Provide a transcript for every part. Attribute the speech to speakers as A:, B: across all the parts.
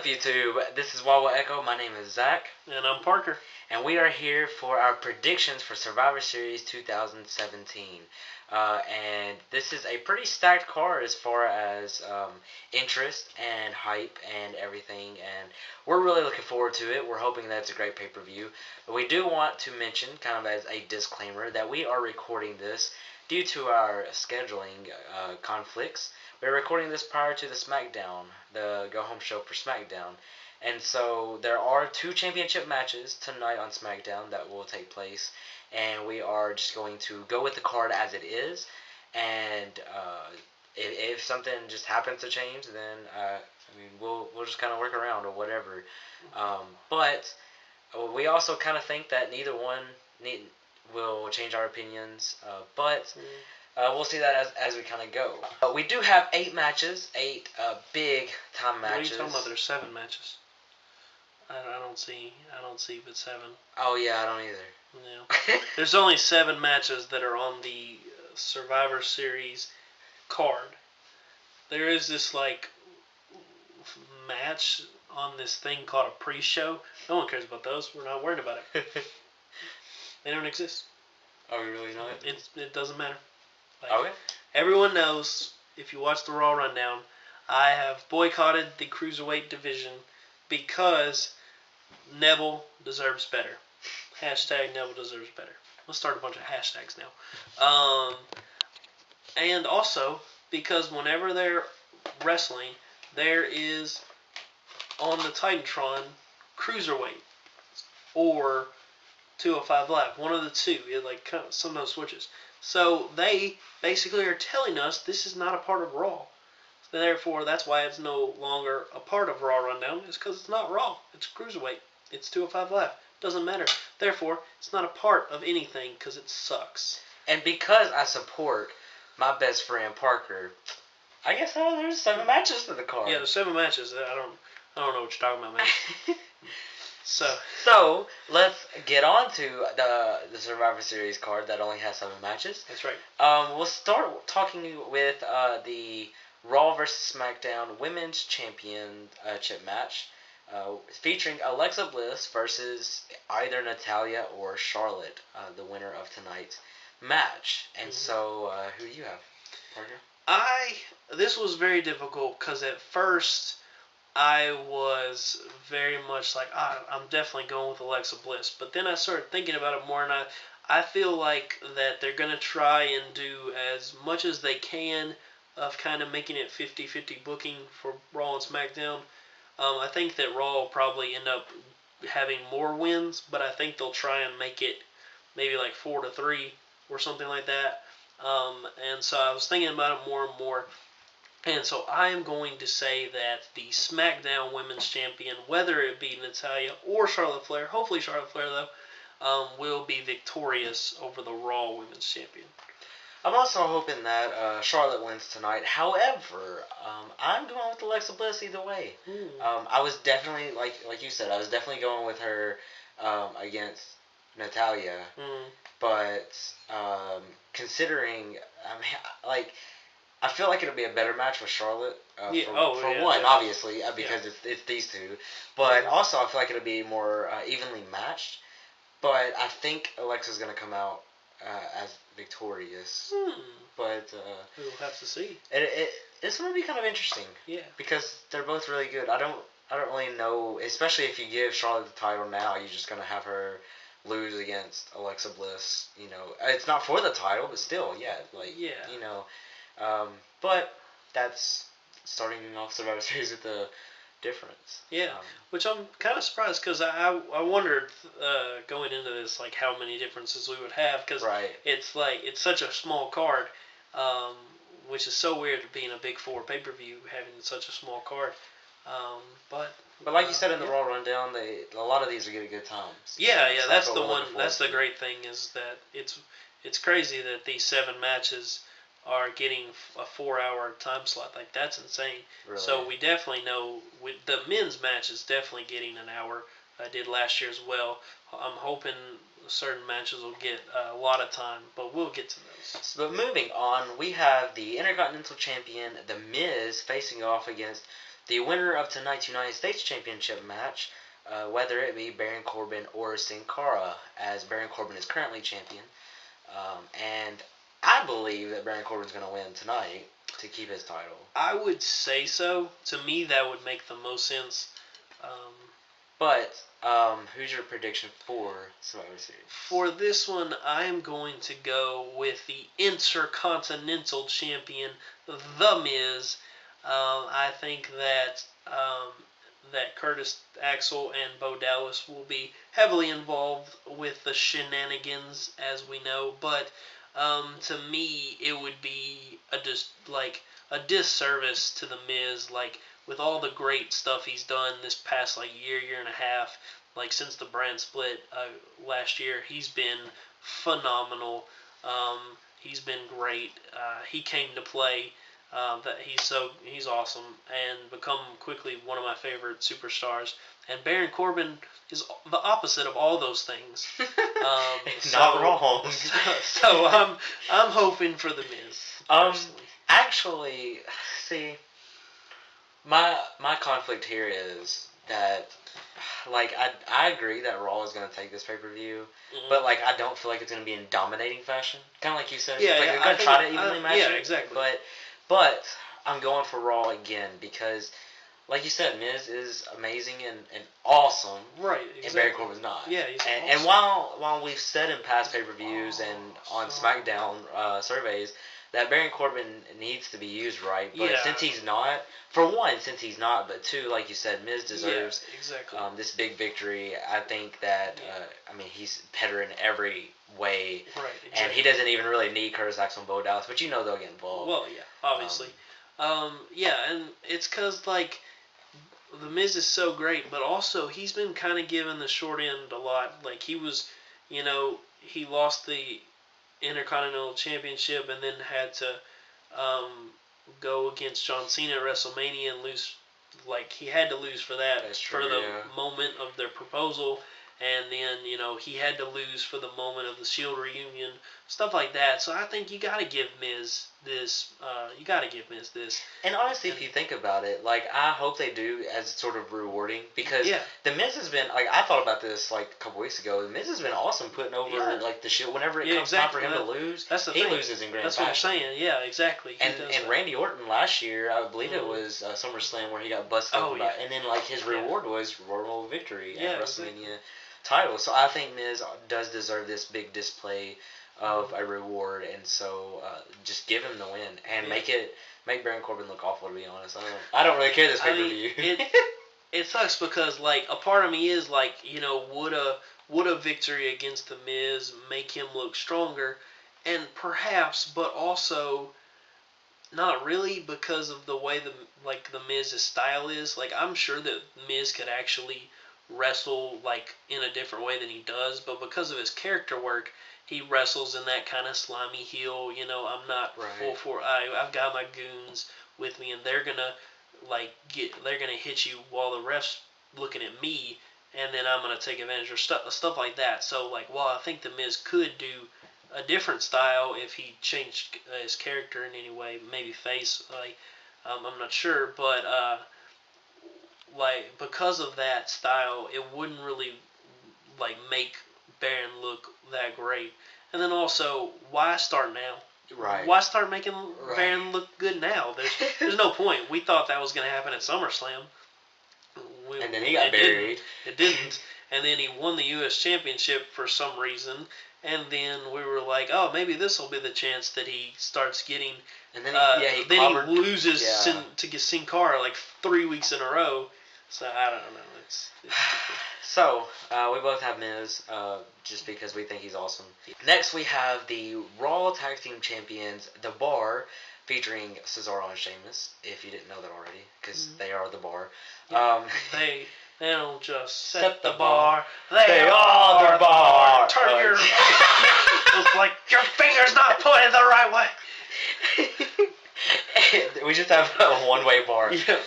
A: YouTube? This is Wawa Echo. My name is Zach.
B: And I'm Parker.
A: And we are here for our predictions for Survivor Series 2017. And this is a pretty stacked card as far as interest and hype and everything. And we're really looking forward to it. We're hoping that it's a great pay-per-view. But we do want to mention, kind of as a disclaimer, that we are recording this due to our scheduling conflicts. We're recording this prior to the SmackDown, the go-home show for SmackDown. And so there are 2 championship matches tonight on SmackDown that will take place. And we are just going to go with the card as it is. And if something just happens to change, then we'll just kind of work around or whatever. But we also kind of think that neither one will change our opinions. We'll see that as we kind of go. We do have 8 matches, 8 big time matches.
B: What are you talking about? There's 7 matches. I don't see but 7.
A: Oh yeah, I don't either.
B: Yeah. There's only 7 matches that are on the Survivor Series card. There is this match on this thing called a pre-show. No one cares about those. We're not worried about it. They don't exist.
A: Are we really not?
B: It doesn't matter.
A: Okay.
B: Everyone knows, if you watch the Raw Rundown, I have boycotted the Cruiserweight division because Neville deserves better. Hashtag Neville deserves better. Let's start a bunch of hashtags now. And also, because whenever they're wrestling, there is, on the Titantron, Cruiserweight or 205 Live. One of the two. It sometimes switches. So they basically are telling us this is not a part of Raw. So therefore, that's why it's no longer a part of Raw Rundown. It's because it's not Raw. It's Cruiserweight. It's 205 Live. Doesn't matter. Therefore, it's not a part of anything because it sucks.
A: And because I support my best friend Parker, I guess there's 7 matches for the card.
B: Yeah, there's 7 matches. I don't know what you're talking about, man.
A: So let's get on to the Survivor Series card that only has 7 matches.
B: That's right.
A: We'll start talking with the Raw vs. SmackDown Women's Championship match, featuring Alexa Bliss versus either Natalya or Charlotte, the winner of tonight's match. And so, who do you have, Parker?
B: This was very difficult because at first I was very much like, I'm definitely going with Alexa Bliss. But then I started thinking about it more, and I feel like that they're going to try and do as much as they can of kind of making it 50-50 booking for Raw and SmackDown. I think that Raw will probably end up having more wins, but I think they'll try and make it maybe 4-3 or something like that. And so I was thinking about it more and more. And so I am going to say that the SmackDown Women's Champion, whether it be Natalya or Charlotte Flair, hopefully Charlotte Flair though, will be victorious over the Raw Women's Champion.
A: I'm also hoping that Charlotte wins tonight. However, I'm going with Alexa Bliss either way. I was definitely, like you said, I was definitely going with her against Natalya. But considering, I feel like it'll be a better match with Charlotte. For one, obviously, because it's these two. But also, I feel like it'll be more evenly matched. But I think Alexa's going to come out as victorious. But
B: we'll have to see.
A: It's going to be kind of interesting. Yeah. Because they're both really good. I don't really know, especially if you give Charlotte the title now, you're just going to have her lose against Alexa Bliss. You know, it's not for the title, but still, you know. But that's starting off Survivor Series with the difference.
B: Yeah, which I'm kind of surprised because I wondered going into this how many differences we would have because it's such a small card, which is so weird being a Big 4 pay-per-view having such a small card. But
A: like you said in the Raw Rundown, a lot of these are getting good times.
B: Yeah, so that's the one. That's the great thing is that it's crazy that these 7 matches are getting a 4-hour time slot. That's insane.
A: Really?
B: So we definitely know the men's match is definitely getting an hour. I did last year as well. I'm hoping certain matches will get a lot of time, but we'll get to those.
A: But moving on, we have the Intercontinental Champion, The Miz, facing off against the winner of tonight's United States Championship match, whether it be Baron Corbin or Sin Cara, as Baron Corbin is currently champion. And I believe that Baron Corbin's going to win tonight to keep his title.
B: I would say so. To me, that would make the most sense.
A: But who's your prediction for Survivor Series?
B: For this one, I am going to go with the Intercontinental Champion, The Miz. I think that that Curtis Axel and Bo Dallas will be heavily involved with the shenanigans, as we know. But to me, it would be a disservice to the Miz, like with all the great stuff he's done this past year and a half, like since the brand split last year. He's been phenomenal. He's been great. He came to play. He's awesome and become quickly one of my favorite superstars. And Baron Corbin is the opposite of all those things.
A: Not wrong.
B: So I'm hoping for the Miz.
A: Actually, see, my conflict here is that, I agree that Raw is going to take this pay-per-view, but I don't feel like it's going to be in dominating fashion. Kind of like you said,
B: yeah,
A: they're going to try to evenly match it.
B: Yeah, exactly.
A: But I'm going for Raw again because, like you said, Miz is amazing and awesome.
B: Right, exactly.
A: And Baron Corbin's not.
B: Yeah, he's awesome.
A: And while we've said in past pay-per-views and on SmackDown surveys that Baron Corbin needs to be used right, but since he's not, but two, like you said, Miz deserves this big victory. I think that he's better in every way,
B: right? Exactly.
A: And he doesn't even really need Curtis Axel and Bo Dallas, but they'll get involved.
B: Well, yeah, obviously, and it's because the Miz is so great, but also he's been kind of given the short end a lot. Like he was, he lost the Intercontinental Championship and then had to go against John Cena at WrestleMania and lose. He had to lose for that.
A: That's true,
B: for the moment of their proposal. And then, he had to lose for the moment of the Shield reunion, stuff like that. So I think you got to give Miz this.
A: And honestly, if you think about it, I hope they do as sort of rewarding because the Miz has been I thought about this a couple weeks ago. The Miz has been awesome putting over the Shield whenever it comes time for him to lose.
B: That's the
A: he
B: thing.
A: loses in grand
B: That's
A: fashion.
B: what I'm saying. Yeah, exactly.
A: And Randy Orton last year, I believe it was SummerSlam where he got busted over by, and then his reward was Royal Rumble victory at WrestleMania. Title. So I think Miz does deserve this big display of a reward, and so just give him the win and make Baron Corbin look awful. To be honest, I don't really care this pay per view.
B: It sucks because a part of me is would a victory against the Miz make him look stronger, and perhaps, but also not really because of the way the Miz's style is. I'm sure that Miz could actually wrestle in a different way than he does, but because of his character work, he wrestles in that kind of slimy heel. I'm not full for. I've got my goons with me, and they're gonna they're gonna hit you while the ref's looking at me, and then I'm gonna take advantage of stuff like that. So while I think the Miz could do a different style if he changed his character in any way, maybe face. I'm not sure, but because of that style, it wouldn't really make Baron look that great. And then also, why start now?
A: Right.
B: Why start making Baron look good now? There's no point. We thought that was going to happen at SummerSlam.
A: And then he got buried.
B: It didn't. And then he won the U.S. Championship for some reason. And then we were like, oh, maybe this will be the chance that he starts getting. And then he loses to Sin Cara 3 weeks in a row. So I don't know. It's
A: so we both have Miz just because we think he's awesome. Next we have the Raw Tag Team Champions, The Bar, featuring Cesaro and Sheamus. If you didn't know that already, because they are The Bar.
B: Yeah, they don't just set the bar.
A: They are the bar.
B: Turn your looks like your finger's not pointed the right way.
A: We just have a one-way bar.
B: Yeah.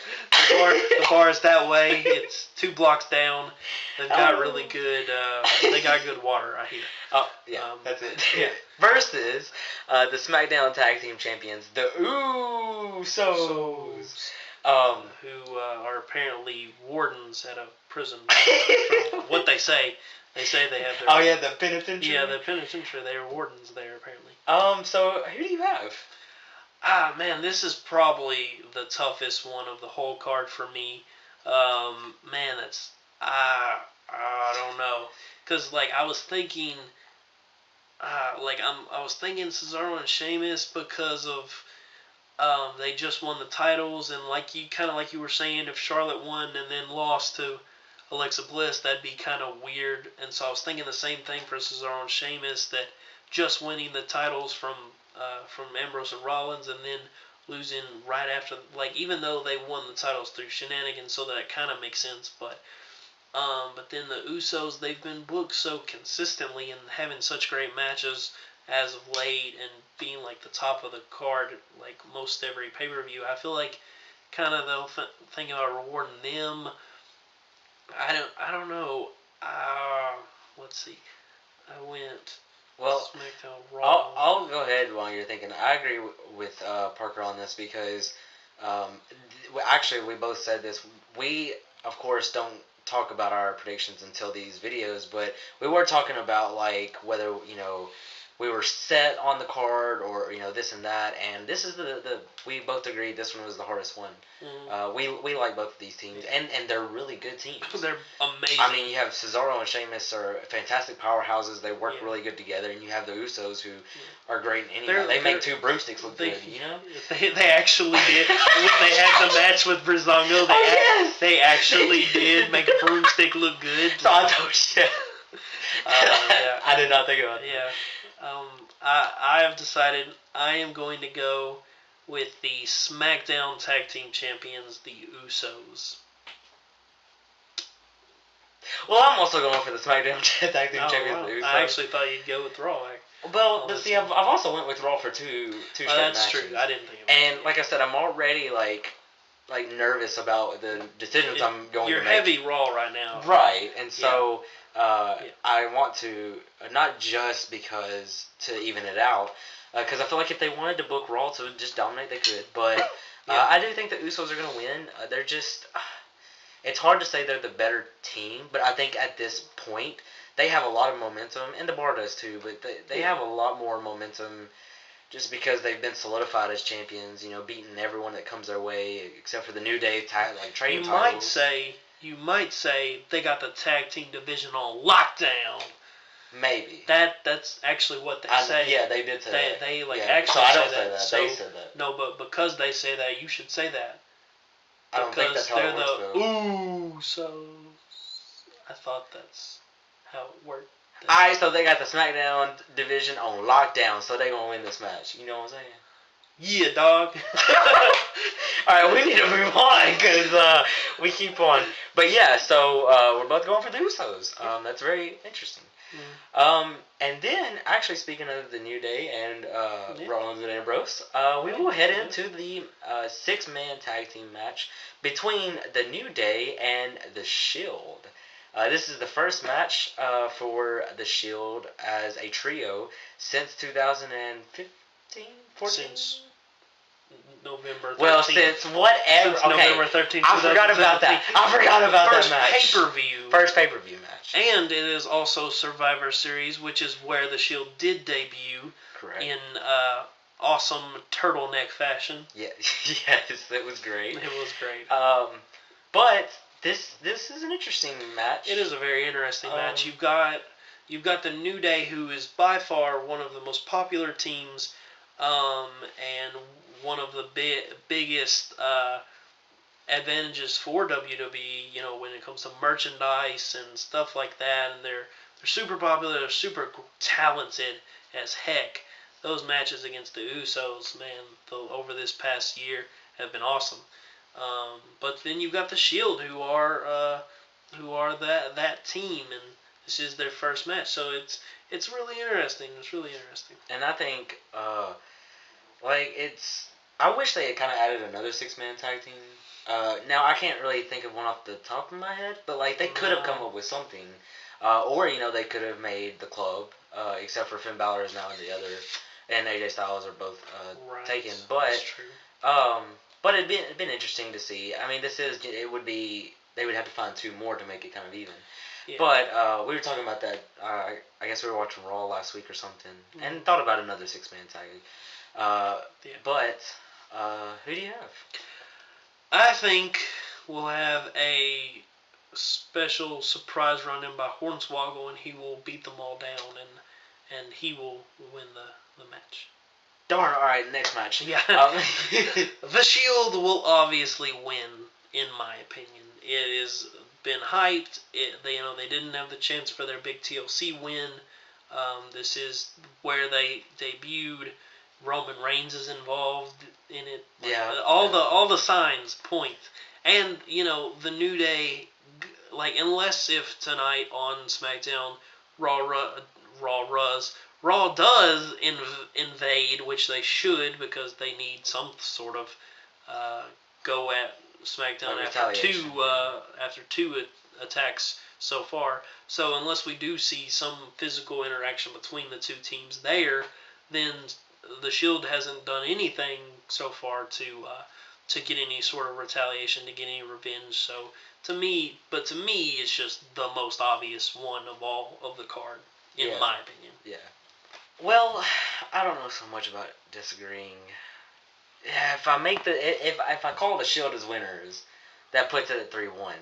B: The bar is that way. It's 2 blocks down. They've got really good. They got good water, I hear.
A: Oh yeah, that's it.
B: Yeah.
A: Versus the SmackDown Tag Team Champions, the Usos.
B: who are apparently wardens at a prison. From what they say they have their.
A: Oh yeah, the penitentiary.
B: Yeah, the penitentiary. They are wardens there apparently.
A: So who do you have?
B: Man, this is probably the toughest one of the whole card for me. Man, that's I don't know, cause like I was thinking, I was thinking Cesaro and Sheamus because of they just won the titles, and like you were saying, if Charlotte won and then lost to Alexa Bliss, that'd be kind of weird. And so I was thinking the same thing for Cesaro and Sheamus, that just winning the titles from Ambrose and Rollins and then losing right after, like even though they won the titles through shenanigans, so that kind of makes sense. But then the Usos, they've been booked so consistently and having such great matches as of late and being like the top of the card like most every pay-per-view. I feel like kind of they'll think about rewarding them. I don't know. Let's see. I went
A: Well,
B: SmackDown Raw.
A: I'll go ahead while you're thinking. I agree with Parker on this because actually we both said this. We of course don't talk about our predictions until these videos, but we were talking about like whether we were set on the card or this and that, and this is the we both agreed this one was the hardest one. We like both of these teams, and they're really good teams.
B: They're amazing.
A: I mean, you have Cesaro and Sheamus are fantastic powerhouses. They work really good together, and you have the Usos who are great in any. They make two broomsticks look good.
B: They actually did when they had the match with Breezango. They actually did make a broomstick look good.
A: So I told you. I did not think about that.
B: Yeah. I have decided I am going to go with the SmackDown Tag Team Champions, the Usos.
A: Well, I'm also going for the SmackDown Tag Team Champions,
B: wow.
A: the Usos.
B: I actually thought you'd go with Raw.
A: Well, but see, I've also went with Raw for two straight matches.
B: That's true. I didn't think about
A: And like I said, I'm already like nervous about the decisions I'm going to make.
B: You're heavy Raw right now.
A: Right, and so I want to, not just because to even it out, because I feel like if they wanted to book Raw to just dominate, they could. But I do think the Usos are going to win. They're just, it's hard to say they're the better team, but I think at this point, they have a lot of momentum, and the Bar does too, but they have a lot more momentum just because they've been solidified as champions, beating everyone that comes their way, except for the New Day trading titles.
B: You might say they got the tag team division on lockdown.
A: Maybe.
B: That's actually what they say.
A: Yeah, they did say that.
B: They
A: actually
B: so
A: I don't say that.
B: So,
A: they said that.
B: No, but because they say that, you should say that.
A: I don't think that's how it works, though.
B: Usos. I thought that's how it worked.
A: Alright, so they got the SmackDown division on lockdown, so they're going to win this match. You know what I'm saying?
B: Yeah, dog.
A: Alright, we need to move on because we keep on. But yeah, so we're both going for the Usos. That's very interesting. And then, actually speaking of the New Day and Rollins and Ambrose, we will head into the 6-man tag team match between the New Day and the Shield. This is the first match for the Shield as a trio since 2015, 14?
B: Since November 13th.
A: Well, since whatever.
B: Since November 13th,
A: I forgot about that. I forgot about that match.
B: First
A: pay-per-view match.
B: And it is also Survivor Series, which is where the Shield did debut.
A: Correct.
B: In awesome turtleneck fashion.
A: Yeah, yes, it was great.
B: It was great.
A: But this is an interesting match.
B: It is a very interesting match. You've got the New Day, who is by far one of the most popular teams, and one of the biggest advantages for WWE. When it comes to merchandise and stuff like that, and they're super popular. They're super talented as heck. Those matches against the Usos, man, over this past year have been awesome. But then you've got the Shield, who are that team, and this is their first match, so it's really interesting. It's really interesting.
A: And I think, I wish they had kind of added another 6-man tag team. Now I can't really think of one off the top of my head, but they could have come up with something, or they could have made the club, except for Finn Balor is now in the other, and AJ Styles are both taken, but.
B: That's true.
A: But it'd been interesting to see. I mean, they would have to find two more to make it kind of even.
B: Yeah.
A: But we were talking about that. I guess we were watching Raw last week or something, and thought about another 6-man tag.
B: Yeah.
A: But who do you have?
B: I think we'll have a special surprise run in by Hornswoggle, and he will beat them all down, and he will win the match.
A: Darn. All right, next match.
B: Yeah. The Shield will obviously win, in my opinion. It has been hyped. They didn't have the chance for their big TLC win. This is where they debuted. Roman Reigns is involved in it. All the signs point. And the New Day, unless if tonight on SmackDown Raw does invade, which they should because they need some sort of go at SmackDown after two attacks so far. So unless we do see some physical interaction between the two teams there, then the Shield hasn't done anything so far to get any sort of retaliation, to get any revenge. So to me, it's just the most obvious one of all of the card, in my opinion.
A: Yeah. Well, I don't know so much about disagreeing. If I call the Shield as winners, that puts it at 3-1,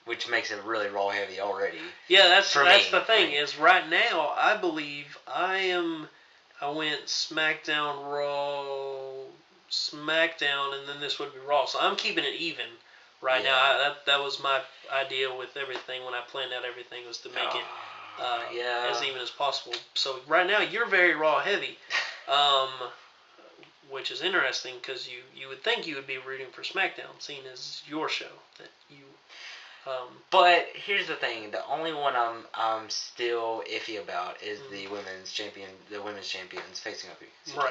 A: which makes it really Raw heavy already.
B: Yeah, that's the thing. Is right now I believe I went SmackDown, Raw, SmackDown, and then this would be Raw. So I'm keeping it even right now. That was my idea with everything when I planned out everything, was to make it as even as possible. So right now you're very Raw heavy, which is interesting because you would think you would be rooting for SmackDown, seeing as your show that you.
A: But here's the thing: the only one I'm still iffy about is the women's champions facing up against each other.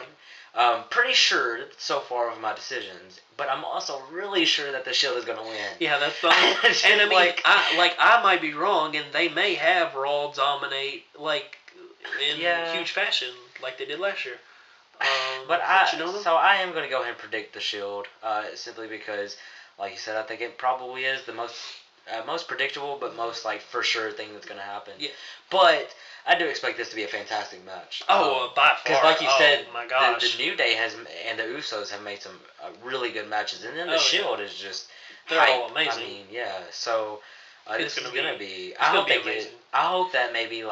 B: Right.
A: Pretty sure so far of my decisions, but I'm also really sure that the Shield is going to win.
B: Yeah, that's the only. And I mean, I might be wrong, and they may have Raw dominate in huge fashion like they did last year.
A: But so I am going to go ahead and predict the Shield, simply because, like you said, I think it probably is the most predictable, but most for sure thing that's going to happen.
B: Yeah.
A: But I do expect this to be a fantastic match.
B: By far.
A: Because, like you said,
B: my gosh.
A: The New Day and the Usos have made some really good matches, and then the Shield is just
B: they're
A: hype.
B: all amazing.
A: I mean, yeah. So this is going to be.
B: I
A: hope that maybe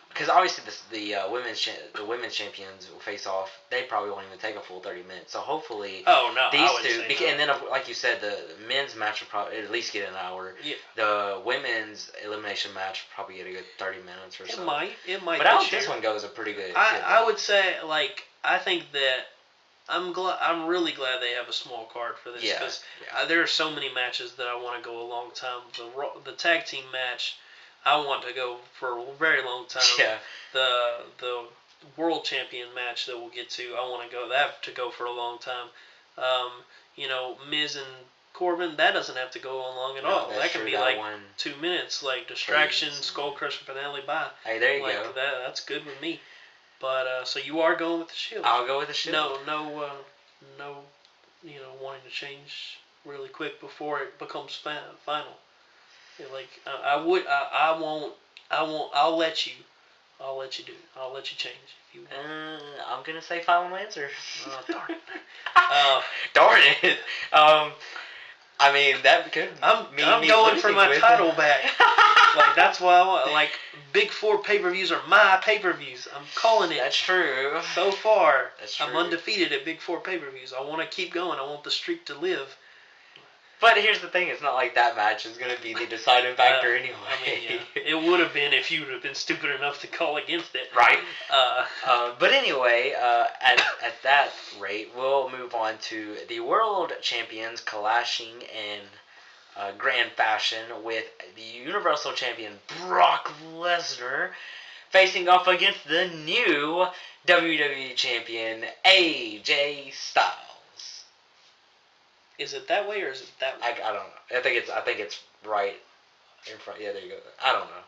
A: because obviously the women's champions will face off. They probably won't even take a full 30 minutes. So hopefully these two, and then like you said, the men's match will probably at least get an hour.
B: Yeah.
A: The women's elimination match will probably get a good 30 minutes or so.
B: It might.
A: But I hope this one goes a pretty good.
B: I would say I think that I'm really glad they have a small card for this because there are so many matches that I want to go a long time. The tag team match, I want to go for a very long time.
A: Yeah.
B: The world champion match that we'll get to, I want to go for a long time. Miz and Corbin, that doesn't have to go on long at all. That can be 2 minutes, distraction, skull crusher finale. Bye.
A: Hey, there you go.
B: That's good with me. But so you are going with the Shield.
A: I'll go with the Shield.
B: No, wanting to change really quick before it becomes final. I'll let you do it. I'll let you change if you want.
A: I'm gonna say final answer.
B: Darn it.
A: Darn it. I mean that could.
B: I'm going for my title back. That's why I want. Big 4 pay-per-views are my pay-per-views. I'm calling it.
A: That's true.
B: So far,
A: That's true.
B: I'm undefeated at Big 4 pay-per-views. I want to keep going. I want the streak to live.
A: But here's the thing: it's not like that match is going to be the deciding factor anyway.
B: I mean, it would have been if you would have been stupid enough to call against it.
A: Right. But anyway, at that rate, we'll move on to the world champions clashing in grand fashion with the Universal Champion Brock Lesnar facing off against the new WWE Champion AJ Styles.
B: Is it that way or is it that way?
A: I don't know. I think it's right in front. Yeah, there you go. I don't know.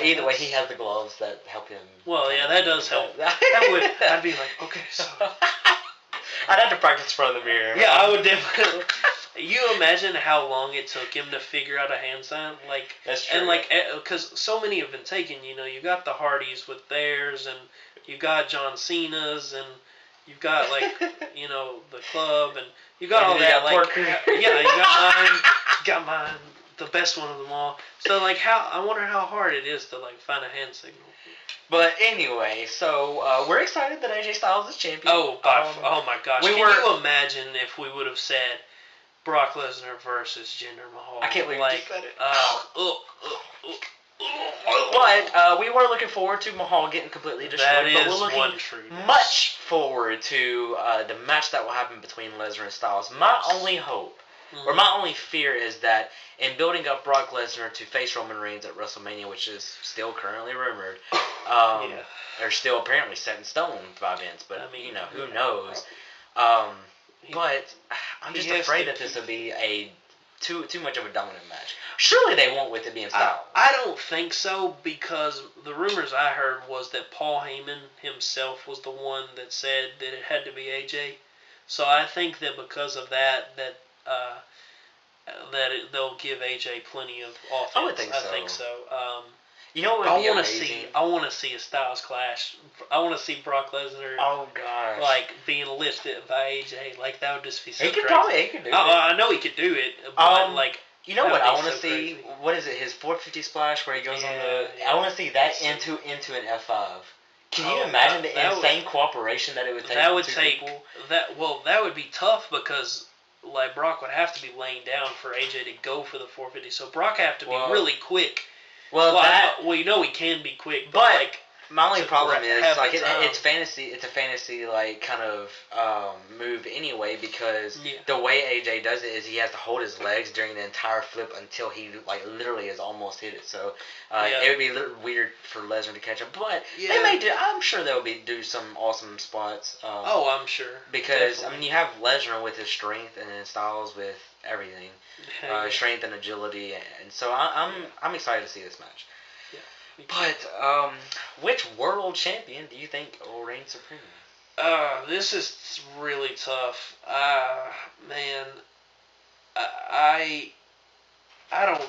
A: Either way, he has the gloves that help him.
B: Well, yeah, that does help. That would. I'd be like, okay, so.
A: I'd have to practice in front of the mirror.
B: Yeah, I would definitely. You imagine how long it took him to figure out a hand sign, like,
A: That's true.
B: and because so many have been taken. You know, you got the Hardys with theirs, and you got John Cena's, and you've got the club, and you got all that. Yeah, you got mine, the best one of them all. So I wonder how hard it is to find a hand signal.
A: But anyway, so we're excited that AJ Styles is champion.
B: Oh my gosh!
A: Can
B: you imagine if we would have said Brock Lesnar versus Jinder Mahal?
A: I can't believe you just said it. But we were looking forward to Mahal getting completely destroyed.
B: That is
A: but we're looking
B: one true.
A: much forward to the match that will happen between Lesnar and Styles. My only hope, or my only fear, is that in building up Brock Lesnar to face Roman Reigns at WrestleMania, which is still currently rumored, they're still apparently set in stone by Vince, but who knows? But I'm just afraid that this will be a too much of a dominant match. Surely they won't with it being Styles.
B: I don't think so, because the rumors I heard was that Paul Heyman himself was the one that said that it had to be AJ. So I think that because of that they'll give AJ plenty of offense.
A: I would think so.
B: I think so.
A: You know what would be amazing?
B: I want to see a Styles clash. I want to see Brock Lesnar.
A: Oh gosh.
B: Being lifted by AJ. That would just be so crazy.
A: He could do it.
B: I know he could do it. But
A: you know what I want to see?
B: Crazy.
A: What is it? His 450 splash where he goes on the.
B: Yeah.
A: I want to see that into an F5. Can you imagine the insane cooperation that it would take?
B: That would
A: people?
B: that would be tough, because Brock would have to be laying down for AJ to go for the 450. So Brock have to be really quick. Well, you know he can be quick, but
A: my only problem is it's fantasy. It's a fantasy kind of move anyway, because the way AJ does it is he has to hold his legs during the entire flip until he literally has almost hit it. So it would be a little weird for Lesnar to catch up, but they may do. I'm sure they'll do some awesome spots.
B: I'm sure,
A: because
B: definitely.
A: you have Lesnar with his strength and then Styles with everything, strength and agility, and so I'm excited to see this match. But which world champion do you think will reign supreme?
B: This is really tough. Man, I don't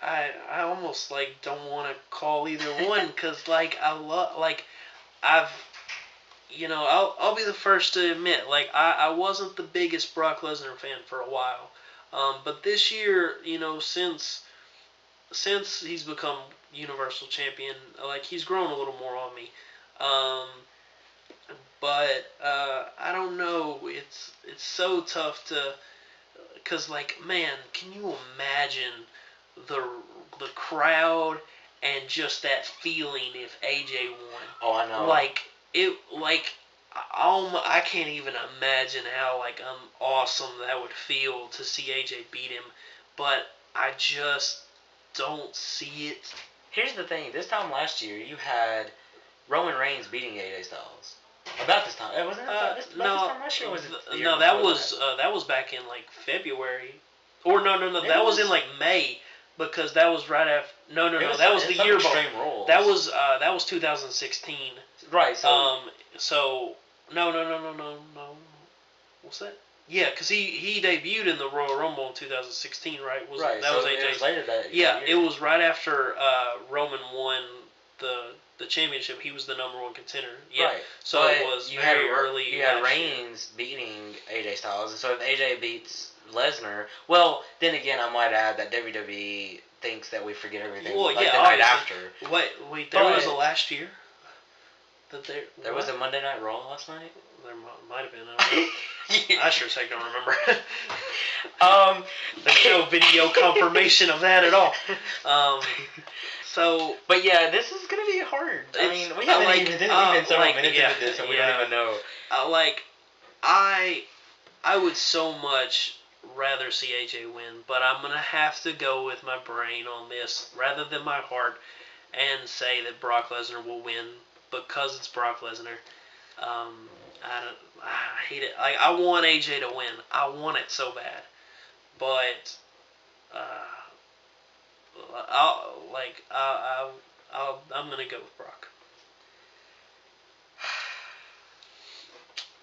B: I almost don't want to call either one, because I love I'll be the first to admit I wasn't the biggest Brock Lesnar fan for a while, but this year since he's become Universal Champion, he's grown a little more on me. But I don't know. It's so tough to, because man, can you imagine the crowd and just that feeling if AJ won?
A: Oh, I know.
B: I can't even imagine how awesome that would feel to see AJ beat him, but I just don't see it.
A: Here's the thing. This time last year, you had Roman Reigns beating AJ Styles. About this time, wasn't it? This time last year? Or was it the year
B: that was back in February, or no. That was in May, because that was right after. No. That was the year before. That was 2016.
A: Right.
B: So no. What's that? Yeah, because he debuted in the Royal Rumble in 2016, right?
A: Right.
B: That was AJ.
A: It was later that
B: year.
A: It
B: was right after Roman won the championship. He was the number one contender. Yeah.
A: Right.
B: So
A: but
B: it was very early.
A: You had Reigns beating AJ Styles, and so if AJ beats Lesnar, well, then again, I might add that WWE thinks that we forget everything.
B: Well,
A: the night after.
B: Wait, there was a last year.
A: There was a Monday Night Raw last night.
B: There might have been. I don't know. I sure as heck don't remember. There's no video confirmation of that at all.
A: But yeah, this is gonna be hard. I mean, we haven't even been several minutes into this, and we don't even know.
B: I would so much rather see AJ win, but I'm gonna have to go with my brain on this rather than my heart, and say that Brock Lesnar will win because it's Brock Lesnar. I hate it. I want AJ to win. I want it so bad, but I'm gonna go with Brock.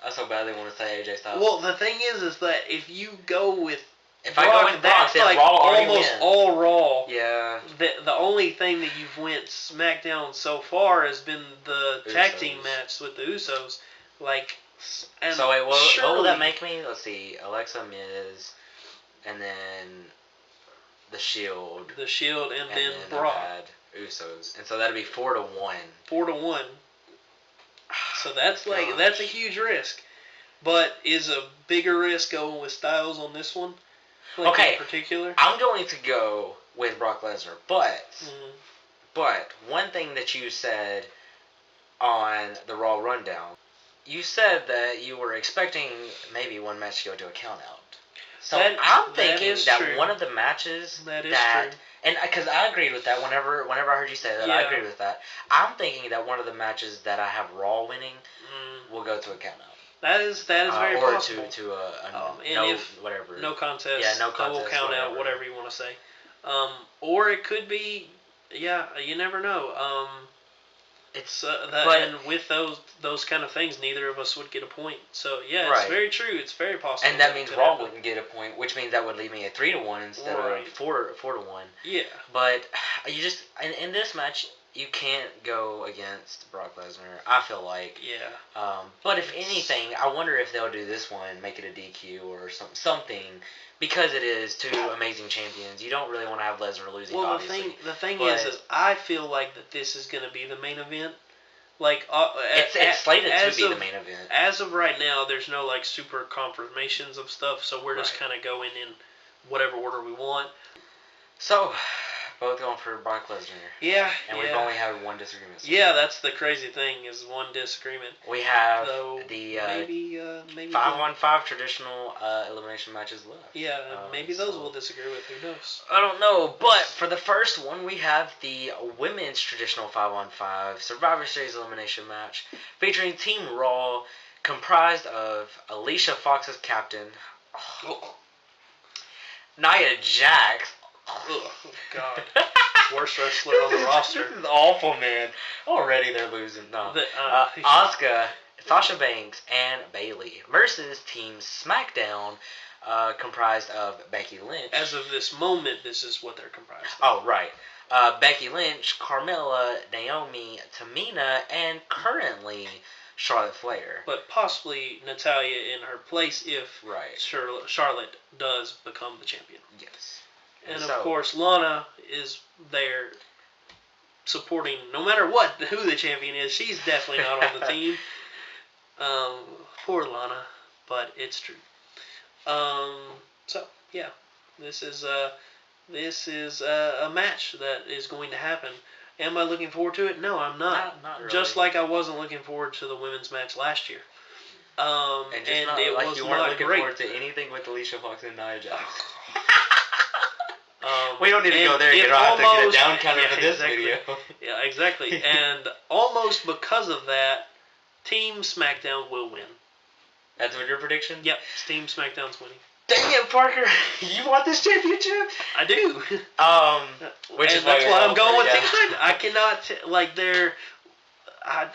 A: I so badly want to say AJ Styles.
B: Well, the thing is that if you go with
A: if
B: Brock,
A: I go with Brock,
B: that's
A: then
B: like
A: Raw already
B: almost
A: wins.
B: all Raw.
A: Yeah.
B: The only thing that you've went SmackDown so far has been the tag team match with the Usos. Like, and
A: so wait, what will that make me? Let's see, Alexa, Miz, and then the Shield.
B: The Shield, and then Brock.
A: Usos, and so that'd be 4-1.
B: 4-1. So that's that's a huge risk. But is a bigger risk going with Styles on this one? Like
A: okay,
B: in particular?
A: I'm going to go with Brock Lesnar, but one thing that you said on the Raw rundown, you said that you were expecting maybe one match to go to a count out. So I'm thinking that one of the matches
B: that is true.
A: And because I agreed with that whenever I heard you say that, I agreed with that. I'm thinking that one of the matches that I have Raw winning will go to a count out.
B: That is very possible.
A: Or to whatever.
B: No contest.
A: Yeah, no contest.
B: Double count out, whatever you want to say. Or it could be, you never know. And with those kind of things, neither of us would get a point. So it's very true. It's very possible.
A: And that means Raw wouldn't get a point, which means that would leave me at 3-1 instead of 4-1.
B: Yeah.
A: But you just in this match, you can't go against Brock Lesnar, I feel like.
B: Yeah.
A: But if anything, I wonder if they'll do this one, make it a DQ or something, because it is two amazing champions. You don't really want to have Lesnar losing.
B: Well,
A: obviously.
B: the thing is I feel like that this is going to be the main event. Like
A: it's slated to be the main event.
B: As of right now, there's no like super confirmations of stuff, so we're just kind of going in whatever order we want.
A: So. Both going for Brock Lesnar.
B: Yeah.
A: And we've only had one disagreement.
B: Yeah, that's the crazy thing is one disagreement.
A: We have
B: maybe
A: 5-on-5 traditional elimination matches left.
B: Yeah, maybe those we'll disagree with. Who knows?
A: I don't know. But for the first one, we have the women's traditional 5-on-5 Survivor Series elimination match featuring Team Raw, comprised of Alicia Fox as captain, Nia Jax.
B: Oh God! Worst wrestler on the roster.
A: This is awful, man. Already they're losing. No. Asuka, Sasha Banks, and Bayley versus Team SmackDown, comprised of Becky Lynch.
B: As of this moment, this is what they're comprised of.
A: Oh, right. Becky Lynch, Carmella, Naomi, Tamina, and currently Charlotte Flair.
B: But possibly Natalya in her place if Charlotte does become the champion.
A: Yes.
B: And of course, Lana is there supporting, no matter who the champion is. She's definitely not on the team. Poor Lana, but it's true. So yeah, this is a match that is going to happen. Am I looking forward to it? No, I'm not.
A: Not really.
B: Just like I wasn't looking forward to the women's match last year.
A: And it was you weren't looking forward to anything with Alicia Fox and Nia Jax. We don't need to go there. You don't have to get a down counter for this video.
B: Yeah, exactly. And almost because of that, Team SmackDown will win.
A: That's what your prediction?
B: Yep, Team SmackDown's winning.
A: Dang it, Parker! You want this championship?
B: I do.
A: Which is
B: that's why I'm going with Team SmackDown. I cannot they're. I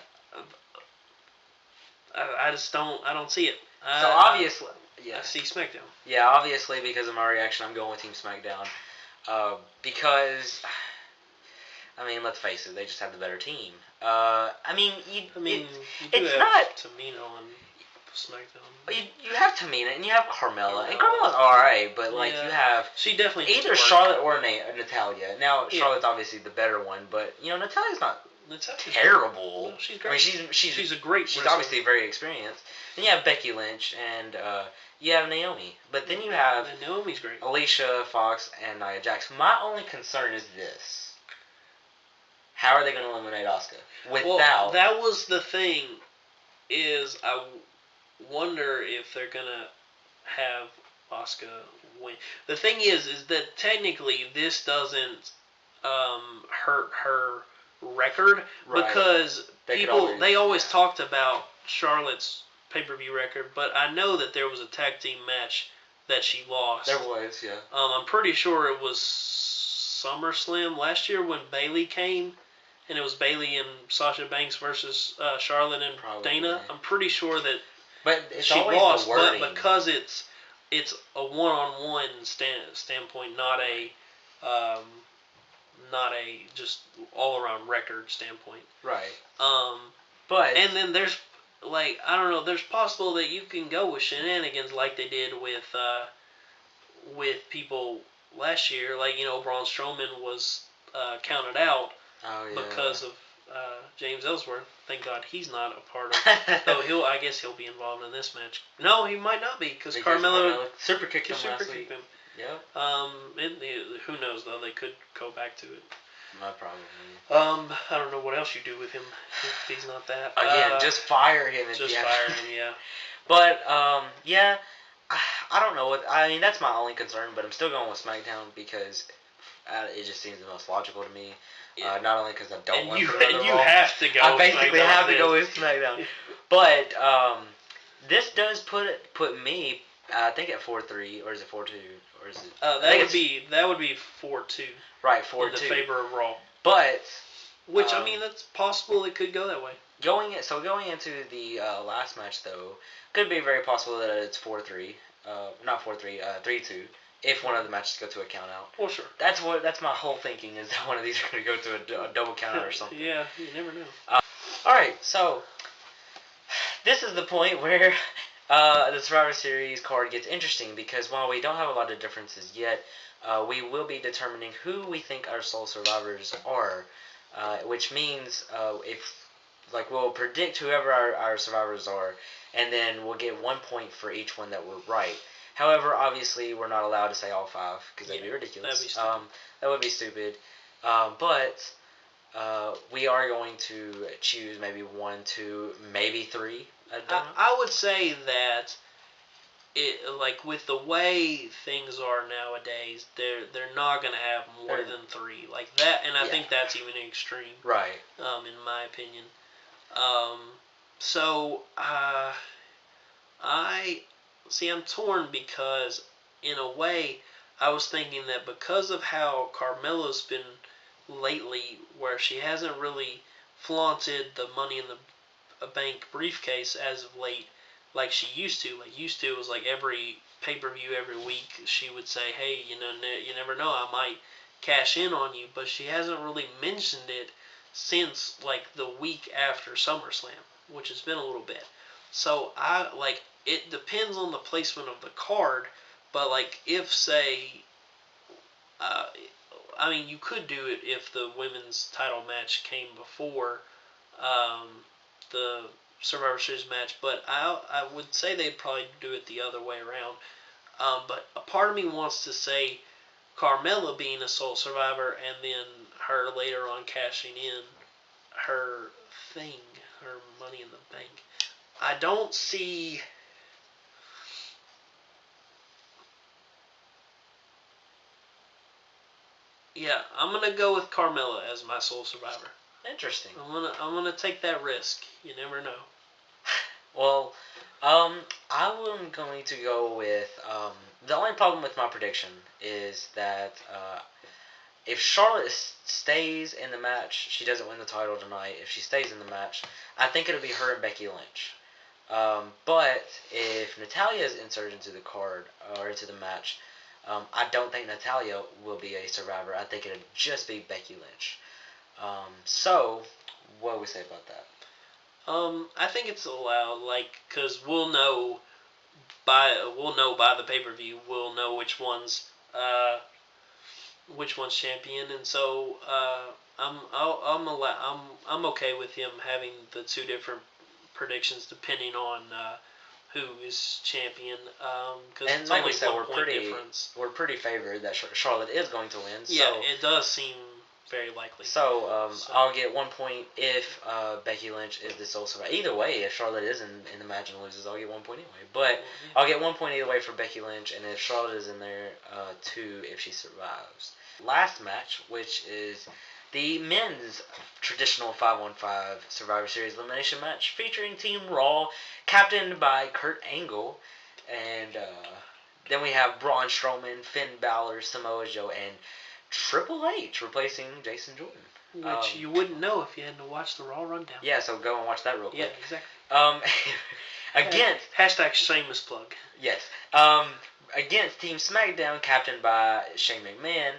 B: just don't. I don't see it.
A: So obviously,
B: I see SmackDown.
A: Yeah, obviously because of my reaction, I'm going with Team SmackDown. Because, I mean, let's face it, they just have the better team. It's not
B: Tamina on SmackDown.
A: You have Tamina and you have Carmella, and Carmella's alright, but you have
B: she definitely
A: either Charlotte or Natalya. Now Charlotte's obviously the better one, but Natalya's not terrible.
B: No, she's great.
A: I mean, she's
B: a great.
A: She's
B: wrestler.
A: obviously very experienced. Then you have Becky Lynch and you have Naomi, but then you have
B: Naomi's great.
A: Alicia Fox and Nia Jax. My only concern is this: how are they going to eliminate Asuka without?
B: Well, that was the thing. Is I wonder if they're gonna have Asuka win. The thing is that technically this doesn't hurt her record because they always talked about Charlotte's pay-per-view record, but I know that there was a tag team match that she lost.
A: There was, yeah.
B: I'm pretty sure it was SummerSlam last year when Bayley came, and it was Bayley and Sasha Banks versus Charlotte and Dana. I'm pretty sure that
A: But it's
B: she
A: always
B: lost,
A: the wording.
B: but because it's a one-on-one standpoint, um, not a just all-around record standpoint.
A: Right.
B: Um,
A: But
B: and then there's like I don't know. There's possible that you can go with shenanigans like they did with people last year. Like Braun Strowman was counted out
A: oh yeah.
B: because of James Ellsworth. Thank God he's not a part of. Though I guess he'll be involved in this match. No, he might not be because Carmelo
A: super kicked him
B: super
A: last
B: kicked
A: week.
B: him.
A: Yep.
B: Who knows though? They could go back to it.
A: Probably.
B: I don't know what else you do with him if he's not that.
A: Again, just fire him.
B: Just fire him, yeah.
A: But yeah, I don't know. I mean, that's my only concern. But I'm still going with SmackDown because it just seems the most logical to me.
B: Yeah.
A: Not only because I don't want to put
B: and you have to go.
A: I basically
B: SmackDown
A: have to go with SmackDown. But this does put me. I think at 4-3, or is it 4-2, or is it?
B: That would be 4-2.
A: Right, 4-2
B: in the favor of Raw.
A: But
B: which I mean, that's possible. It could go that way.
A: Going into the last match though, could be very possible that it's 4-3. Not 4-3. 3-2. If one of the matches go to a count out.
B: Well, sure.
A: That's my whole thinking is that one of these are going to go to a double count out or something.
B: Yeah, you never know.
A: All right, so this is the point where the Survivor Series card gets interesting because while we don't have a lot of differences yet, we will be determining who we think our sole survivors are, which means we'll predict whoever our survivors are, and then we'll get 1 point for each one that we're right. However, obviously, we're not allowed to say all 5 because that'd be ridiculous.
B: That'd be stupid.
A: That would be stupid. But we are going to choose maybe 1, 2, maybe 3.
B: I would say that with the way things are nowadays, they're not going to have more than 3 like that, and I think that's even extreme.
A: Right.
B: In my opinion. So I'm torn because in a way I was thinking that because of how Carmella's been lately, where she hasn't really flaunted the Money in the Bank briefcase as of late, like she used to. Like used to, it was like every pay-per-view every week she would say, "Hey, you never know, I might cash in on you." But she hasn't really mentioned it since like the week after SummerSlam, which has been a little bit. So it depends on the placement of the card, but like if say, you could do it if the women's title match came before the Survivor Series match, but I would say they'd probably do it the other way around. But a part of me wants to say Carmella being a sole survivor and then her later on cashing in her thing, her Money in the Bank. I don't see... Yeah, I'm gonna go with Carmella as my sole survivor.
A: Interesting.
B: I'm gonna take that risk. You never know.
A: Well, I'm going to go with the only problem with my prediction is that if Charlotte stays in the match, she doesn't win the title tonight. If she stays in the match, I think it'll be her and Becky Lynch. But if Natalya is inserted into the card or into the match, I don't think Natalya will be a survivor. I think it'll just be Becky Lynch. So, what do we say about that?
B: I think it's allowed, because we'll know by the pay-per-view, we'll know which one's champion, and so I'm okay with him having the 2 different predictions depending on who is champion.
A: And
B: it's
A: like
B: only
A: we said,
B: we're
A: pretty favored that Charlotte is going to win.
B: Yeah, so it does seem very likely.
A: So, I'll get 1 point if Becky Lynch is the sole survivor. Either way, if Charlotte is in the match and loses, I'll get 1 point anyway. But I'll get 1 point either way for Becky Lynch, and if Charlotte is in there, 2 if she survives. Last match, which is the men's traditional 5-on-5 Survivor Series elimination match featuring Team Raw, captained by Kurt Angle, and then we have Braun Strowman, Finn Balor, Samoa Joe, and Triple H replacing Jason Jordan.
B: Which you wouldn't know if you hadn't watched the Raw rundown.
A: Yeah, so go and watch that real quick.
B: Yeah, exactly.
A: against
B: hashtag shameless plug.
A: yes, against Team SmackDown, captained by Shane McMahon,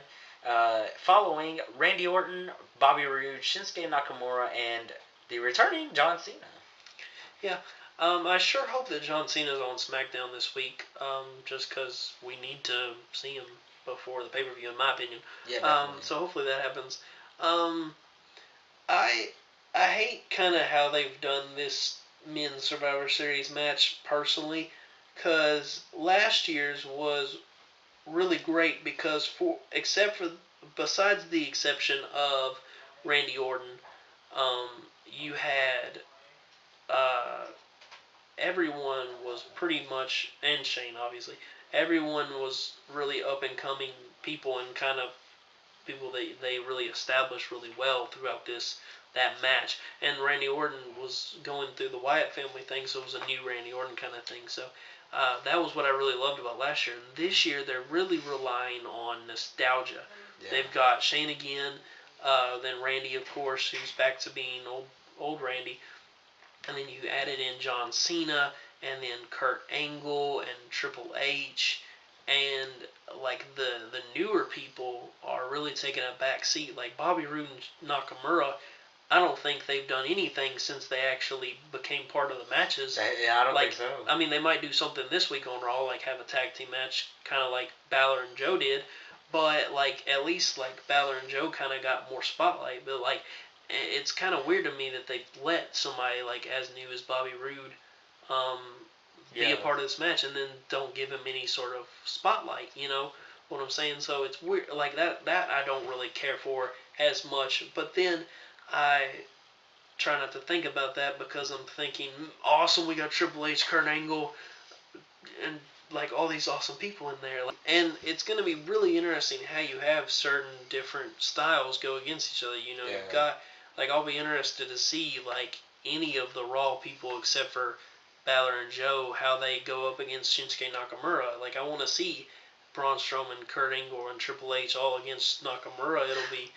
A: following Randy Orton, Bobby Roode, Shinsuke Nakamura, and the returning John Cena.
B: Yeah. I sure hope that John Cena's on SmackDown this week, just because we need to see him before the pay-per-view, in my opinion.
A: Yeah, definitely.
B: So hopefully that happens. Um, I I hate kind of how they've done this men's Survivor Series match personally, because last year's was really great because besides the exception of Randy Orton, um, you had uh, everyone was pretty much, and Shane obviously, everyone was really up and coming people and kind of people they really established really well throughout that match. And Randy Orton was going through the Wyatt family thing, so it was a new Randy Orton kind of thing. So that was what I really loved about last year. And this year they're really relying on nostalgia.
A: Yeah.
B: They've got Shane again, then Randy of course, who's back to being old Randy, and then you added in John Cena, and then Kurt Angle and Triple H, and like the newer people are really taking a back seat. Like Bobby Roode and Nakamura, I don't think they've done anything since they actually became part of the matches.
A: Yeah, I don't
B: Like,
A: think so.
B: I mean, they might do something this week on Raw, like have a tag team match, kind of like Balor and Joe did. But like at least like Balor and Joe kind of got more spotlight. But like it's kind of weird to me that they let somebody like as new as Bobby Roode um, be a part of this match and then don't give him any sort of spotlight. You know what I'm saying? So it's weird. Like that I don't really care for as much. But then I try not to think about that because I'm thinking, awesome, we got Triple H, Kurt Angle, and like all these awesome people in there. And it's going to be really interesting how you have certain different styles go against each other. You know, you've got, like, I'll be interested to see, like, any of the Raw people except for Balor and Joe, how they go up against Shinsuke Nakamura. Like, I want to see Braun Strowman, Kurt Angle, and Triple H all against Nakamura. It'll be,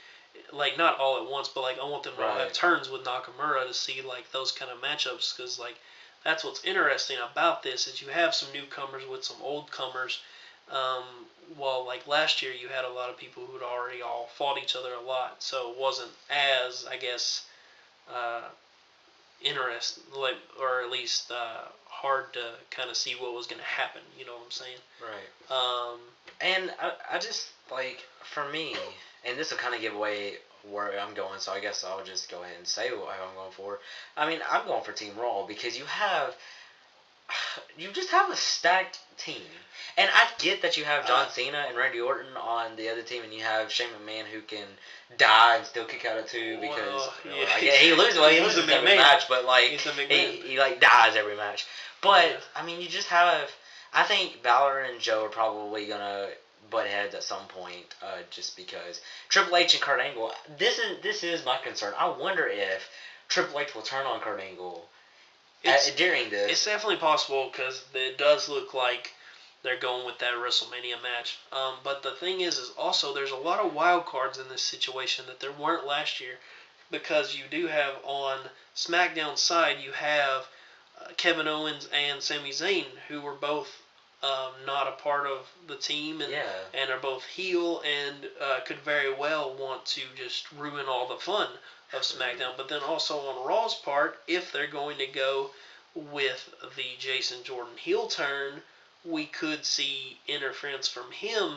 B: like, not all at once, but, like, I want them to all have turns with Nakamura to see, like, those kind of matchups, because, like, that's what's interesting about this is you have some newcomers with some old comers. Well, like last year, you had a lot of people who'd already all fought each other a lot, so it wasn't as, I guess, interesting, like, or at least hard to kind of see what was going to happen. You know what I'm saying?
A: Right. And I just like for me, and this will kind of give away where I'm going, so I guess I'll just go ahead and say what I'm going for. I mean, I'm going for Team Raw because you just have a stacked team. And I get that you have John Cena and Randy Orton on the other team, and you have Shane McMahon who can die and still kick out of two because he loses every match, but like he like dies every match. But I mean, you just have. I think Balor and Joe are probably gonna butt heads at some point, just because Triple H and Kurt Angle. This is my concern. I wonder if Triple H will turn on Kurt Angle during this.
B: It's definitely possible because it does look like they're going with that WrestleMania match. But the thing is also there's a lot of wild cards in this situation that there weren't last year, because you do have on SmackDown's side you have Kevin Owens and Sami Zayn, who were both not a part of the team and are both heel and could very well want to just ruin all the fun of SmackDown. But then also on Raw's part, if they're going to go with the Jason Jordan heel turn, we could see interference from him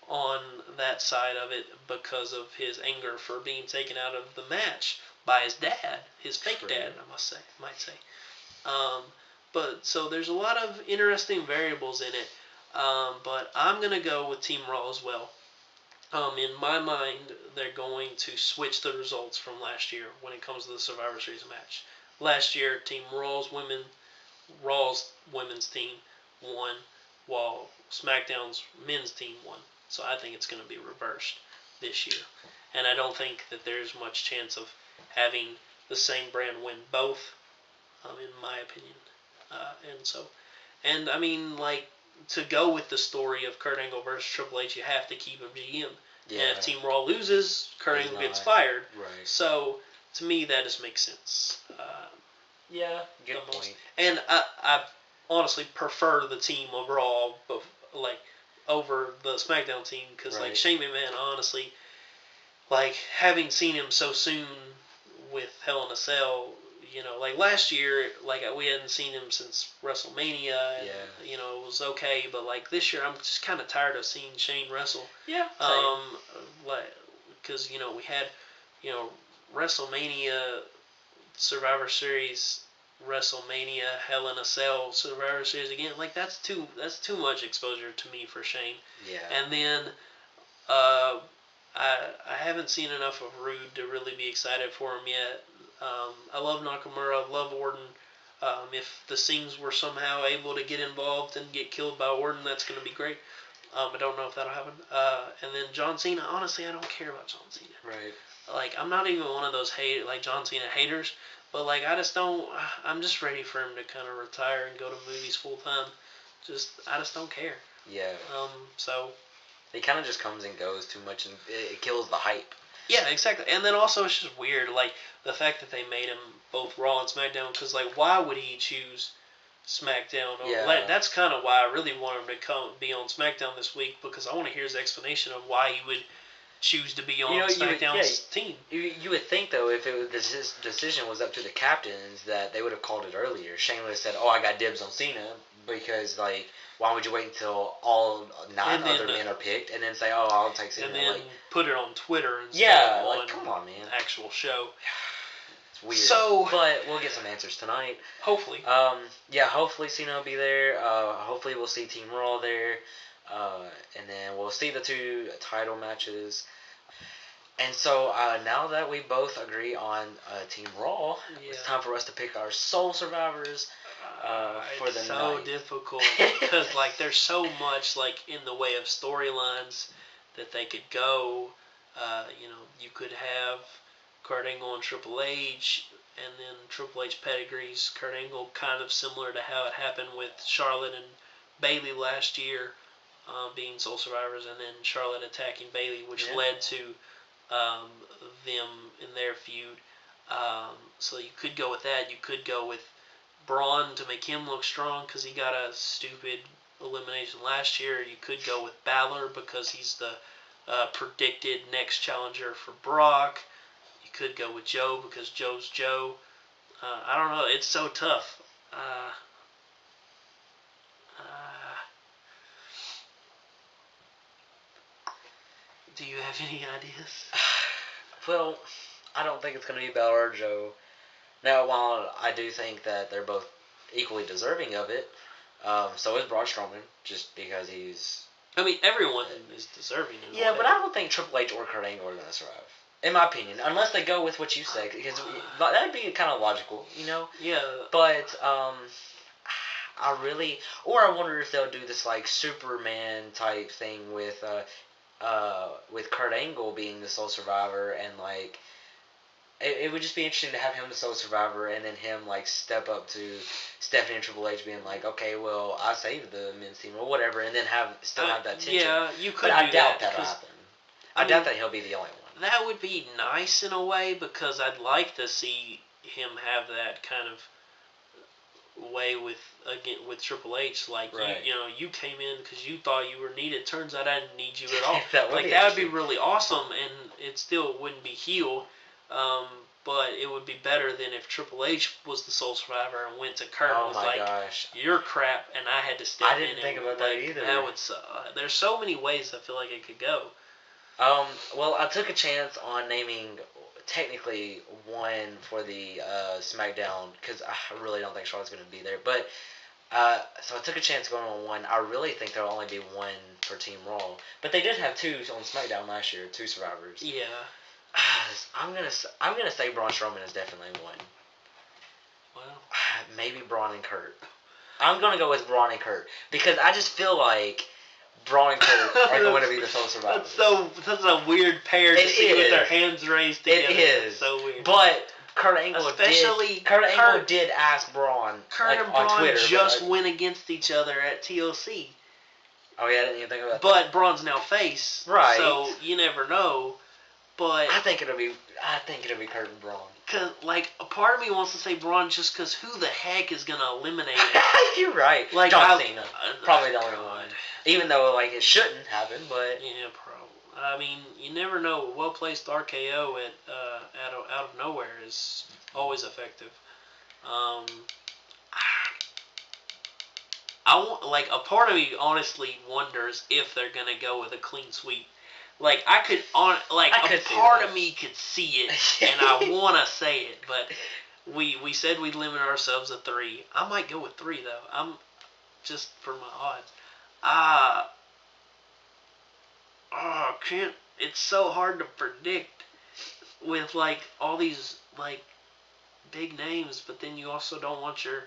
B: on that side of it because of his anger for being taken out of the match by his dad, his fake dad, I might say. But so there's a lot of interesting variables in it. But I'm gonna go with Team Raw as well. In my mind, they're going to switch the results from last year when it comes to the Survivor Series match. Last year, Team Raw's women's team won, while SmackDown's men's team won. So I think it's going to be reversed this year. And I don't think that there's much chance of having the same brand win both, in my opinion. And I mean, like, to go with the story of Kurt Angle versus Triple H, you have to keep him GM. Yeah. And if Team Raw loses, Kurt Angle gets fired.
A: Right.
B: So, to me, that just makes sense.
A: Yeah, good
B: the most.
A: point.
B: And I honestly prefer the team overall, but like over the SmackDown team because like
A: Right.
B: Shane McMahon, honestly, like having seen him so soon with Hell in a Cell, like last year, like we hadn't seen him since WrestleMania, and
A: Yeah.
B: it was okay, but like this year, I'm just kind of tired of seeing Shane wrestle.
A: Yeah, same.
B: Like because we had WrestleMania, Survivor Series, WrestleMania, Hell in a Cell, Survivor Series again. Like that's too much exposure to me for Shane.
A: Yeah.
B: And then uh, I haven't seen enough of Rude to really be excited for him yet. I love Nakamura. I love Orton. If the Sings were somehow able to get involved and get killed by Orton, that's going to be great. I don't know if that'll happen. And then John Cena. Honestly, I don't care about John Cena.
A: Right.
B: Like I'm not even one of those John Cena haters. But like I just don't. I'm just ready for him to kind of retire and go to movies full time. I just don't care.
A: Yeah.
B: So
A: He kind of just comes and goes too much, and it kills the hype.
B: yeah, exactly. And then also it's just weird, like the fact that they made him both Raw and SmackDown. Because like, why would he choose SmackDown?
A: Yeah.
B: That's kind of why I really want him to be on SmackDown this week because I want to hear his explanation of why he would choose to be on SmackDown's team.
A: You would think though, if this decision was up to the captains, that they would have called it earlier. Shane would have said, "Oh, I got dibs on Cena," because like, why would you wait until all nine other men are picked and then say, "Oh, I'll take Cena"?
B: And then put it on Twitter instead
A: yeah,
B: of
A: like
B: on
A: come on, man,
B: actual show.
A: It's weird.
B: So,
A: but we'll get some answers tonight.
B: Hopefully.
A: Yeah, hopefully Cena will be there. Hopefully we'll see Team Raw there. And then we'll see the 2 title matches. And so now that we both agree on Team Raw, it's time for us to pick our sole survivors for the night.
B: It's so difficult because like there's so much like in the way of storylines that they could go. You could have Kurt Angle and Triple H, and then Triple H pedigrees Kurt Angle, kind of similar to how it happened with Charlotte and Bayley last year, being sole survivors, and then Charlotte attacking Bayley, which led to them in their feud. So you could go with that. You could go with Braun to make him look strong because he got a stupid elimination last year. You could go with Balor because he's the predicted next challenger for Brock. You could go with Joe because Joe's Joe. I don't know. It's so tough. Do you have any ideas?
A: Well, I don't think it's going to be Balor or Joe. Now, while I do think that they're both equally deserving of it, so is Braun Strowman, just because he's...
B: I mean, everyone is deserving of it.
A: Yeah, but I don't think Triple H or Kurt Angle are going to survive. In my opinion, unless they go with what you said, because that would be kind of logical,
B: Yeah.
A: But I really, or I wonder if they'll do this like Superman type thing with Kurt Angle being the sole survivor, and like it would just be interesting to have him the sole survivor, and then him like step up to Stephanie and Triple H being like, okay, well I saved the men's team or whatever, and then still have that tension.
B: Yeah, you could.
A: But I doubt that'll happen. I doubt that he'll be the only one.
B: That would be nice in a way because I'd like to see him have that kind of way with Triple H. Like you came in because you thought you were needed. Turns out I didn't need you at all. that would be really awesome, and it still wouldn't be heel. But it would be better than if Triple H was the sole survivor and went to Kurt and was like,
A: gosh.
B: "You're crap," and I had to step in.
A: I didn't think about that either.
B: That would there's so many ways I feel like it could go.
A: Well, I took a chance on naming technically one for the SmackDown because I really don't think Charlotte's going to be there. But so I took a chance going on one. I really think there'll only be one for Team Raw, but they did have 2 on SmackDown last year, 2 survivors.
B: Yeah.
A: I'm gonna say Braun Strowman is definitely one.
B: Well,
A: maybe Braun and Kurt. I'm gonna go with Braun and Kurt because I just feel like Braun and Kurt are going to be the sole survivors.
B: That's a weird pair to see with their hands raised together.
A: It is.
B: It's so weird.
A: But Kurt Angle did ask Braun
B: Kurt and
A: on
B: Braun
A: Twitter,
B: just went against each other at TLC.
A: Oh yeah, I didn't even think about that.
B: But Braun's now face,
A: right?
B: So you never know. But
A: I think it'll be Kurt and Braun.
B: Cause like a part of me wants to say Braun just because who the heck is gonna eliminate him?
A: You're right.
B: Like
A: John Cena, probably the only one. Even though like it shouldn't happen, but
B: yeah, probably. I mean, you never know. Well placed RKO out of nowhere is always effective. Um, I want like a part of me honestly wonders if they're gonna go with a clean sweep. Like I could on like
A: I
B: a
A: could see
B: part
A: that.
B: of me could see it, and I want to say it, but we said we'd limit ourselves to 3. I might go with 3 though. I'm just for my odds. Can't. It's so hard to predict with like all these like big names, but then you also don't want your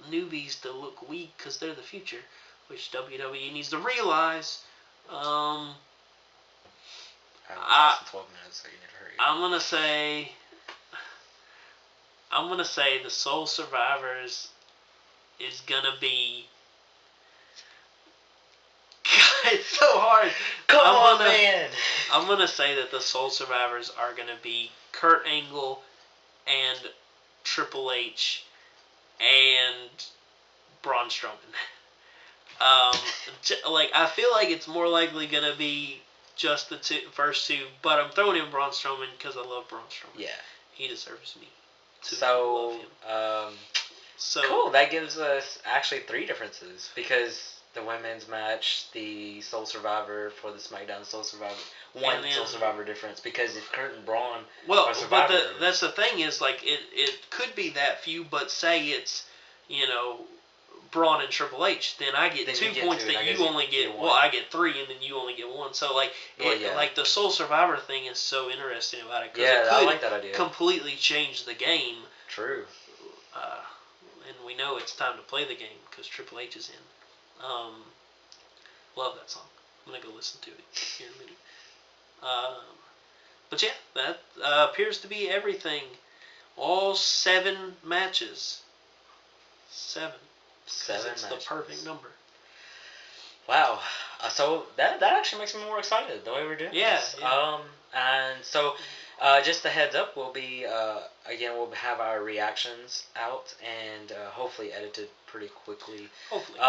B: newbies to look weak because they're the future, which WWE needs to realize.
A: less than 12 minutes, so you need to hurry.
B: I'm gonna say the Sole Survivors is gonna be. God, it's so hard.
A: Come on, man.
B: I'm gonna say that the Sole Survivors are gonna be Kurt Angle and Triple H and Braun Strowman. Like I feel like it's more likely gonna be just the first two, but I'm throwing in Braun Strowman because I love Braun Strowman.
A: Yeah,
B: he deserves me to
A: so,
B: love him. So
A: cool. That gives us actually 3 differences because the women's match, the Soul Survivor for the SmackDown Soul Survivor, one Soul Survivor difference because if Kurt and Braun are Survivor,
B: but that's the thing is like it could be that few, but say it's Braun and Triple H, then I get 2 points that you only get. Well, I get 3, and then you only get 1. So like, like the Soul Survivor thing is so interesting about it because it could
A: I like that idea.
B: Completely change the game.
A: True.
B: And we know it's time to play the game because Triple H is in. Love that song. I'm gonna go listen to it here in a minute. But yeah, that appears to be everything. All 7 matches. 7.
A: Seven
B: it's
A: matches.
B: The perfect number.
A: Wow. So that actually makes me more excited the way we're doing this.
B: Yeah.
A: And so just a heads up, we'll be again we'll have our reactions out and hopefully edited pretty quickly.
B: Hopefully.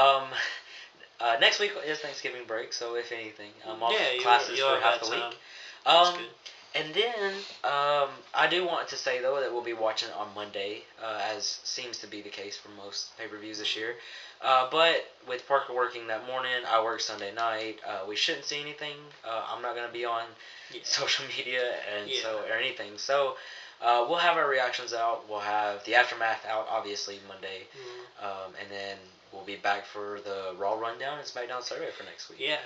A: Next week is Thanksgiving break, so if anything, I'm off
B: yeah,
A: classes for half the week.
B: That's good.
A: And then I do want to say though that we'll be watching on Monday, as seems to be the case for most pay-per-views this year. But with Parker working that morning, I work Sunday night. We shouldn't see anything. I'm not gonna be on social media and or anything. So we'll have our reactions out. We'll have the aftermath out obviously Monday, and then we'll be back for the Raw rundown and SmackDown survey for next week.
B: Yeah.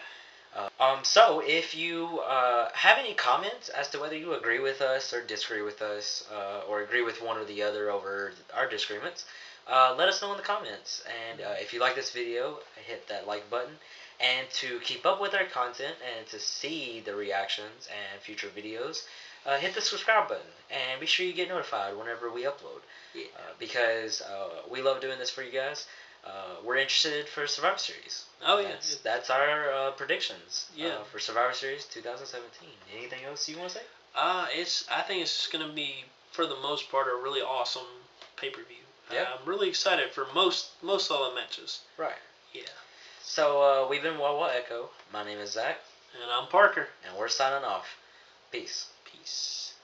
A: So if you have any comments as to whether you agree with us or disagree with us, or agree with one or the other over our disagreements, let us know in the comments. And if you like this video, hit that like button. And to keep up with our content and to see the reactions and future videos, hit the subscribe button. And be sure you get notified whenever we upload.
B: Yeah.
A: Because we love doing this for you guys. We're interested for Survivor Series.
B: Oh,
A: That's our predictions
B: for
A: Survivor Series 2017. Anything else you want to say?
B: I think it's going to be, for the most part, a really awesome pay-per-view.
A: Yeah.
B: I'm really excited for most all the matches.
A: Right.
B: Yeah.
A: So, we've been Wawa Echo. My name is Zach.
B: And I'm Parker.
A: And we're signing off. Peace.
B: Peace.